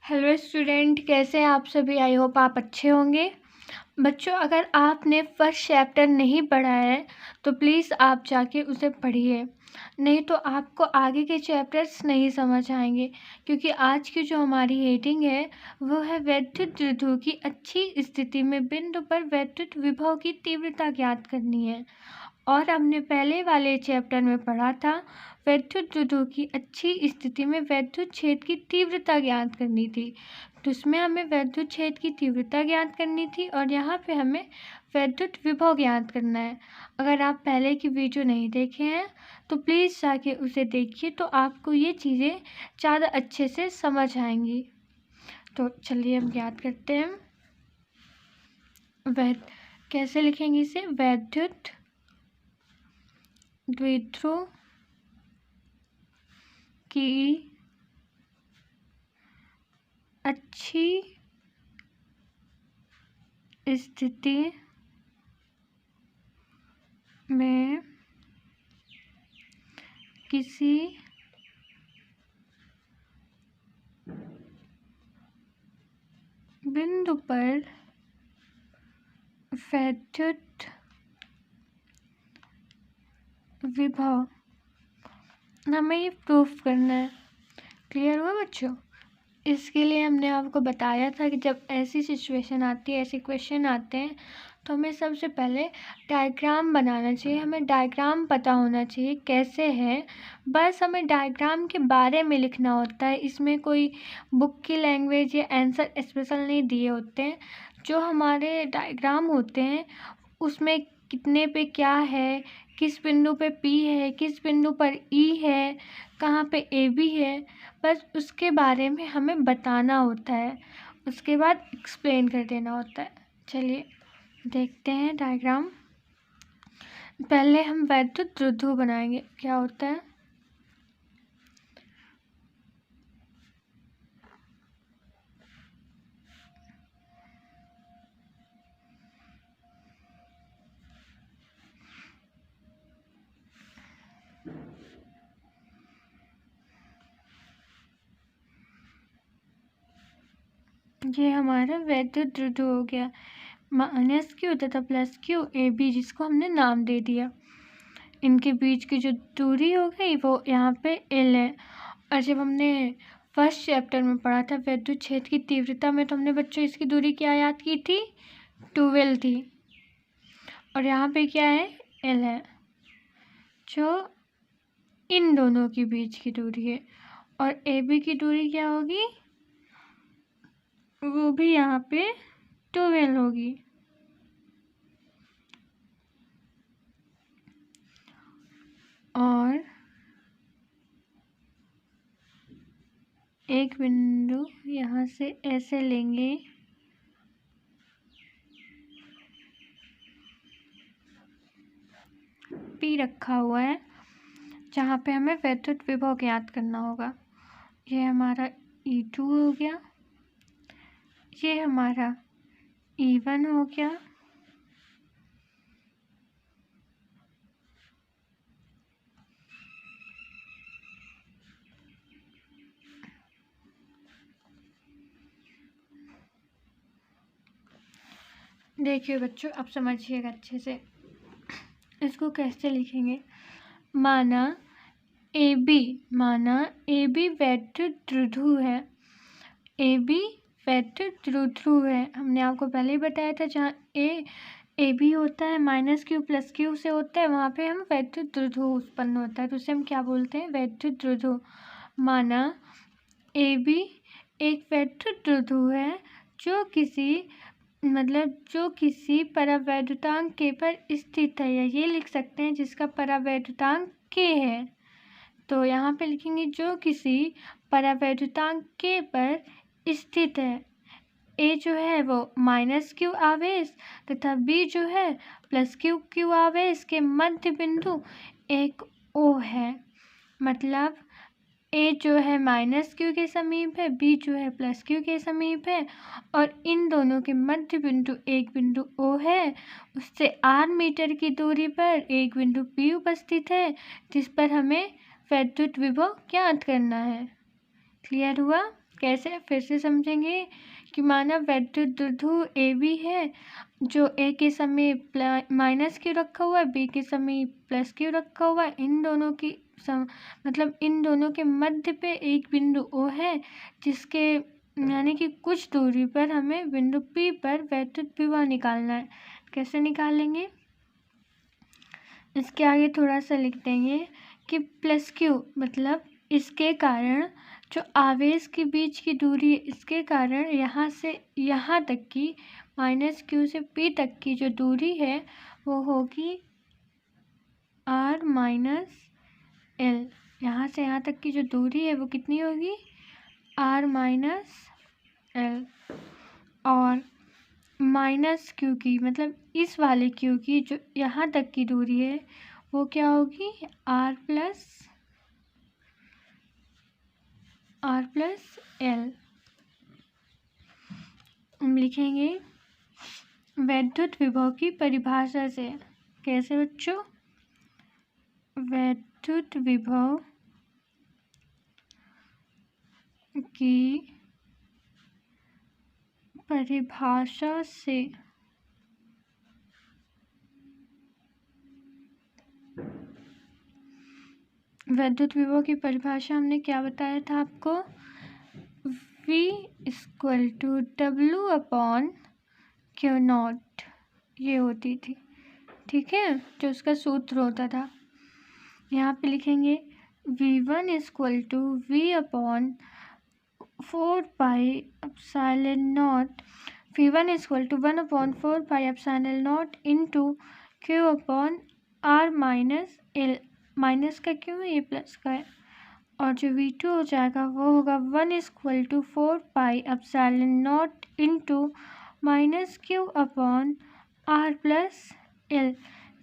Hello student, कैसे हैं आप सभी। आई होप आप अच्छे होंगे। बच्चों, अगर आपने फर्स्ट चैप्टर नहीं पढ़ा है तो प्लीज़ आप जाके उसे पढ़िए, नहीं तो आपको आगे के चैप्टर्स नहीं समझ आएंगे। क्योंकि आज की जो हमारी हेडिंग है वो है वैद्युत द्विध्रुव की अच्छी स्थिति में बिंदु पर वैद्युत विभव की तीव्रता ज्ञात करनी है। और हमने पहले वाले चैप्टर में पढ़ा था वैद्युत द्विध्रुव की अच्छी स्थिति में वैद्युत क्षेत्र की तीव्रता ज्ञात करनी थी। तो इसमें हमें वैद्युत क्षेत्र की तीव्रता ज्ञात करनी थी और यहाँ पे हमें वैद्युत विभव ज्ञात करना है। अगर आप पहले की वीडियो नहीं देखे हैं तो प्लीज़ जाके उसे देखिए, तो आपको ये चीज़ें ज़्यादा अच्छे से समझ आएंगी। तो चलिए हम ज्ञात करते हैं। कैसे लिखेंगे इसे? वैद्युत द्विध्रुव की अच्छी स्थिति में किसी बिंदु पर वैद्युत विभव, हमें ये प्रूफ करना है। क्लियर हुआ बच्चों? इसके लिए हमने आपको बताया था कि जब ऐसी सिचुएशन आती है, ऐसे क्वेश्चन आते हैं, तो हमें सबसे पहले डायग्राम बनाना चाहिए। हमें डायग्राम पता होना चाहिए कैसे है, बस हमें डायग्राम के बारे में लिखना होता है। इसमें कोई बुक की लैंग्वेज या आंसर स्पेशल नहीं दिए होते हैं। जो हमारे डायग्राम होते हैं उसमें कितने पे क्या है, किस बिंदु पे P है, किस बिंदु पर E है, कहाँ पे AB है, बस उसके बारे में हमें बताना होता है। उसके बाद एक्सप्लेन कर देना होता है। चलिए देखते हैं डायग्राम। पहले हम वैद्युत द्विध्रुव बनाएंगे। क्या होता है? ये हमारा वैद्युत द्विध्रुव हो गया। माइनस क्यू तथा प्लस क्यू AB, जिसको हमने नाम दे दिया। इनके बीच की जो दूरी हो गई वो यहाँ पे L है। और जब हमने फर्स्ट चैप्टर में पढ़ा था वैद्युत क्षेत्र की तीव्रता में, तो हमने बच्चों इसकी दूरी क्या याद की थी? 12 थी। और यहाँ पे क्या है? L है, जो इन दोनों के बीच की दूरी है। और AB की दूरी क्या होगी? वो भी यहाँ पे 12 होगी। और एक बिंदु यहाँ से ऐसे लेंगे, P रखा हुआ है, जहाँ पे हमें वैद्युत विभव ज्ञात करना होगा। ये हमारा E2 हो गया, ये हमारा E1 हो गया, देखिए बच्चों अब समझिएगा अच्छे से। इसको कैसे लिखेंगे? माना AB वैद्युत द्विध्रुव है। AB वैद्युत द्विध्रुव है। हमने आपको पहले ही बताया था, जहाँ AB होता है माइनस क्यू प्लस क्यू से होता है, वहाँ पे हम वैद्युत द्विध्रुव उत्पन्न होता है, तो उसे हम क्या बोलते हैं? वैद्युत द्विध्रुव। माना AB एक वैद्युत द्विध्रुव है जो किसी परावैद्युतांक K पर स्थित है, या ये लिख सकते हैं जिसका परावैद्युतांक K है। तो यहाँ पे लिखेंगे जो किसी परावैद्युतांक K पर स्थित है। A जो है वो माइनस क्यू आवेश तथा B जो है प्लस क्यू आवेश के मध्य बिंदु एक O है। मतलब A जो है माइनस क्यू के समीप है, B जो है प्लस क्यू के समीप है, और इन दोनों के मध्य बिंदु एक बिंदु O है। उससे R मीटर की दूरी पर एक बिंदु P उपस्थित है, जिस पर हमें वैद्युत विभव ज्ञात करना है। क्लियर हुआ? कैसे, फिर से समझेंगे कि माना विद्युत द्विध्रुव ए बी है, जो ए के समय माइनस क्यू रखा हुआ है, बी के समय प्लस क्यू रखा हुआ है। इन दोनों की मतलब इन दोनों के मध्य पे एक बिंदु ओ है, जिसके यानी कि कुछ दूरी पर हमें बिंदु पी पर वैद्युत विभव निकालना है। कैसे निकालेंगे, इसके आगे थोड़ा सा लिख देंगे कि प्लस क्यू मतलब इसके कारण जो आवेश के बीच की दूरी है, इसके कारण यहाँ से यहाँ तक की माइनस क्यू से पी तक की जो दूरी है वो होगी आर माइनस एल। यहाँ से यहाँ तक की जो दूरी है वो कितनी होगी, आर माइनस एल। और माइनस क्यू की मतलब इस वाले क्यू की जो यहाँ तक की दूरी है वो क्या होगी, आर प्लस एल। हम लिखेंगे वैद्युत विभव की परिभाषा से। कैसे बच्चों, वैद्युत विभव की परिभाषा से वैद्युत विभव की परिभाषा हमने क्या बताया था आपको, V = W/Q0 ये होती थी, ठीक है, जो उसका सूत्र होता था। यहाँ पे लिखेंगे V1 = V/4πε0, V1 = 1/4πε0 into Q/R-L, minus का क्यों है, ये प्लस का है। और जो V2 हो जाएगा वो होगा 1 = 4πε0 इंटू -Q/R+L।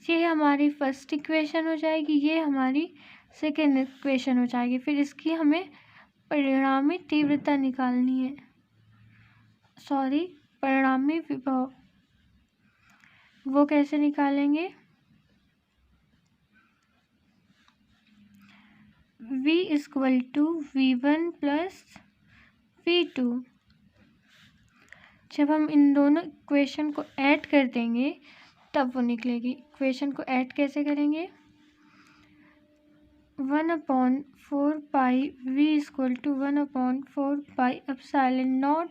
ये हमारी फर्स्ट इक्वेशन हो जाएगी, ये हमारी सेकेंड इक्वेशन हो जाएगी। फिर इसकी हमें परिणामी तीव्रता निकालनी है, परिणामी विभव। वो कैसे निकालेंगे, V = V1 + V2। जब हम इन दोनों इक्वेशन को ऐड कर देंगे तब वो निकलेगी। इक्वेशन को ऐड कैसे करेंगे, 1/4π V = 1/4πε0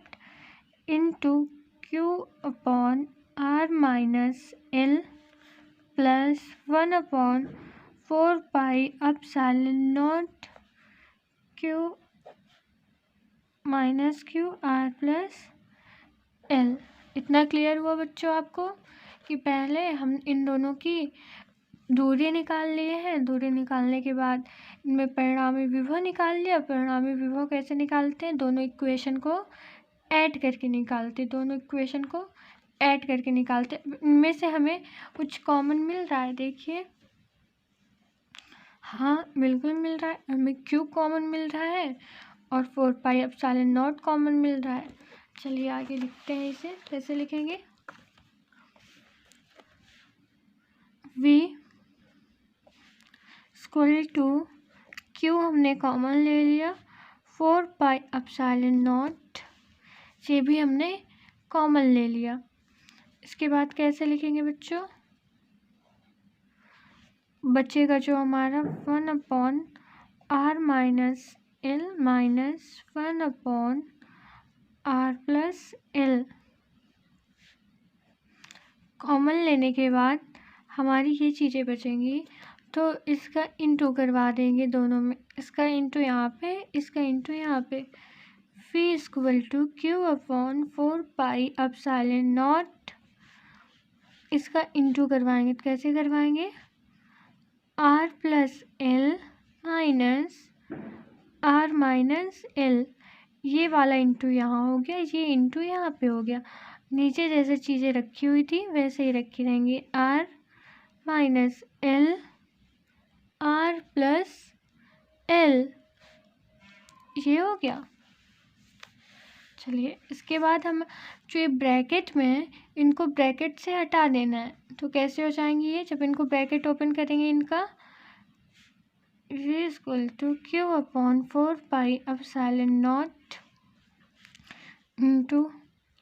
into Q/R-L plus 1/4πε0 Q-Q+L। इतना क्लियर हुआ बच्चों आपको कि पहले हम इन दोनों की दूरी निकाल लिए हैं, दूरी निकालने के बाद इनमें परिणामी विभव निकाल लिया। परिणामी विभव कैसे निकालते हैं, दोनों इक्वेशन को ऐड करके निकालते, इनमें से हमें कुछ कॉमन मिल रहा है, देखिए, हाँ बिल्कुल मिल रहा है, हमें Q कॉमन मिल रहा है और 4πε0 कॉमन मिल रहा है। चलिए आगे लिखते हैं, इसे कैसे लिखेंगे, V = Q हमने कॉमन ले लिया, 4πε0 ये भी हमने कॉमन ले लिया। इसके बाद कैसे लिखेंगे बच्चों, बचेगा जो हमारा 1/R-L माइनस 1/R+L। कॉमन लेने के बाद हमारी ये चीज़ें बचेंगी, तो इसका इंटू करवा देंगे दोनों में, इसका इंटू यहाँ पे, इसका इंटू यहाँ पे। V = Q/4πε0, इसका इंटू करवाएंगे, तो कैसे करवाएंगे, R+L माइनस R-L, ये वाला इंटू यहाँ हो गया, ये इंटू यहाँ पे हो गया। नीचे जैसे चीज़ें रखी हुई थी वैसे ही रखी रहेंगी, R-L R+L, ये हो गया। चलिए इसके बाद हम जो ये ब्रैकेट में है इनको ब्रैकेट से हटा देना है, तो कैसे हो जाएंगी ये, जब इनको ब्रैकेट ओपन करेंगे इनका, V = Q/4πε0 इंटू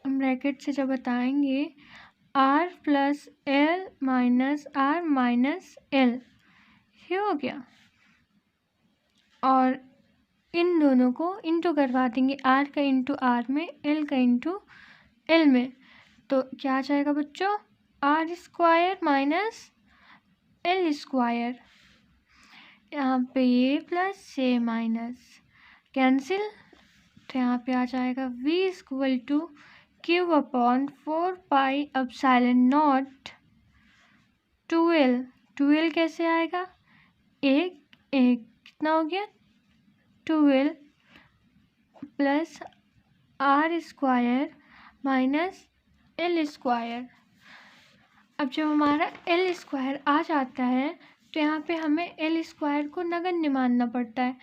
ब्रैकेट से जब बताएंगे R plus L minus R minus L, ये हो गया। और इन दोनों को इंटू करवा देंगे, आर का इंटू आर में, एल का इंटू एल में। तो क्या आ जाएगा बच्चों, R square minus L square. यहाँ पे ये प्लस ये माइनस कैंसिल, तो यहाँ पे आ जाएगा v equal to Q upon 4 pi naught 12 कैसे आएगा, एक कितना हो गया 12 plus R square minus L square. अब जब हमारा एल स्क्वायर आ जाता है तो यहाँ पे हमें एल स्क्वायर को नगण्य मानना पड़ता है।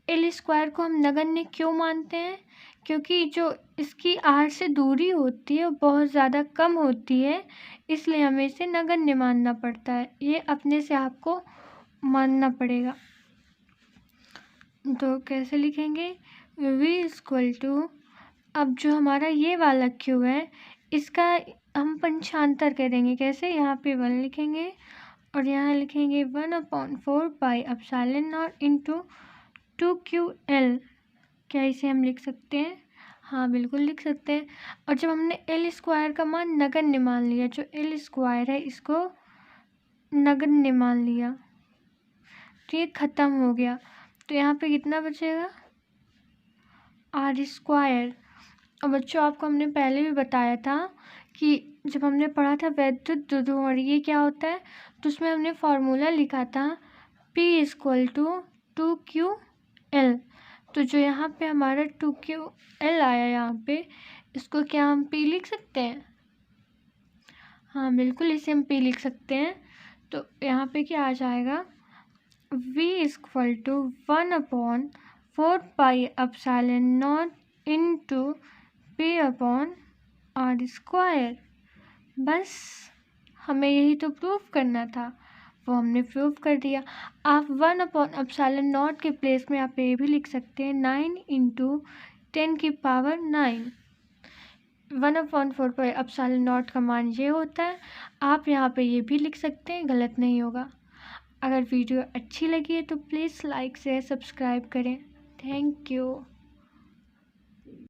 एल स्क्वायर को हम नगण्य क्यों मानते हैं, क्योंकि जो इसकी आर से दूरी होती है वो बहुत ज़्यादा कम होती है, इसलिए हमें इसे नगण्य मानना पड़ता है। ये अपने से आपको मानना पड़ेगा। तो कैसे लिखेंगे, v इक्वल टू, अब जो हमारा ये वाला क्यू है इसका हम पंचांतर करेंगे। कैसे, यहाँ पे 1 लिखेंगे और यहाँ लिखेंगे 1/4 pi epsilon naught into 2QL। क्या इसे हम लिख सकते हैं, हाँ बिल्कुल लिख सकते हैं। और जब हमने एल स्क्वायर का मान नगण्य मान लिया, जो एल स्क्वायर है इसको नगण्य मान लिया, तो ये ख़त्म हो गया। तो यहाँ पे कितना बचेगा, आर स्क्वायर। और बच्चों आपको हमने पहले भी बताया था कि जब हमने पढ़ा था वैद्युत द्विध्रुव ये क्या होता है, तो उसमें हमने फार्मूला लिखा था P इक्वल टू 2QL। तो जो यहाँ पे हमारा 2QL आया यहाँ पे, इसको क्या हम P लिख सकते हैं, हाँ बिल्कुल इसे हम P लिख सकते हैं। तो यहाँ पे क्या आ जाएगा, v equal to 1/4 pi epsilon naught into P upon R square. बस हमें यही तो प्रूफ करना था, वो हमने प्रूफ कर दिया। आप 1/एप्सिलॉन नॉट के प्लेस में आप ये भी लिख सकते हैं 9 × 10⁹। 1/4 पाई एप्सिलॉन नॉट का मान ये होता है। आप यहाँ पे ये भी लिख सकते हैं, गलत नहीं होगा। अगर वीडियो अच्छी लगी है तो प्लीज़ लाइक शेयर सब्सक्राइब करें। Thank you.